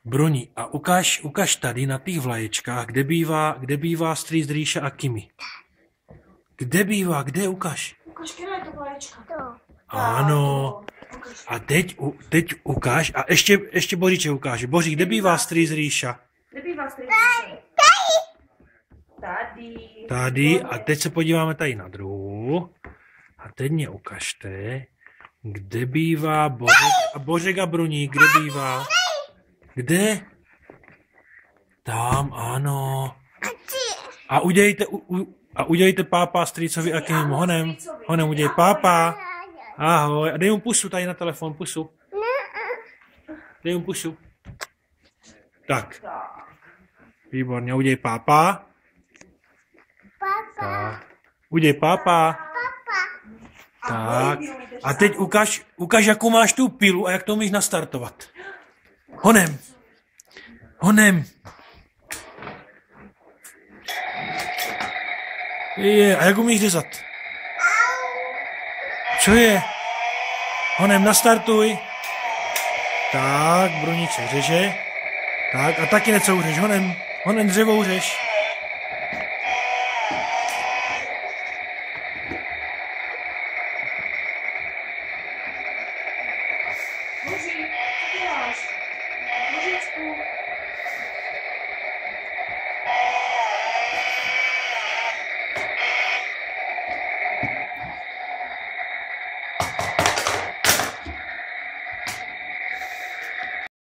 Broni, a ukaž tady na těch vlaječkách, kde bývá strýc Ríša a Kimi. Kde bývá, kde ukaž? Ukaž, která je to vlaječka. Ano. A teď ukáž a ještě Boříček ukáže. Boří, kde bývá strýc Ríša? Kde bývá strýc Ríša? Tady. Tady. A teď se podíváme tady na druhou. A teď mě ukažte, kde bývá Bořek a Bruník, kde bývá? Kde? Tam, ano. A udělejte pápa strýcovi a Kimimu. Honem udělej pápa. Ahoj. A dej mu pusu tady na telefon, pusu. Dej mu pusu. Tak. Výborně, udělej pápa. Tak. Udělej pápa. Tak. A teď ukaž, jakou máš tu pilu a jak to umíš nastartovat. Honem. A jak umíš řezat? Co je? Honem, nastartuj. Tak, Bruníček řeže. Tak, a taky něco uřeš. Honem dřevo uřeš.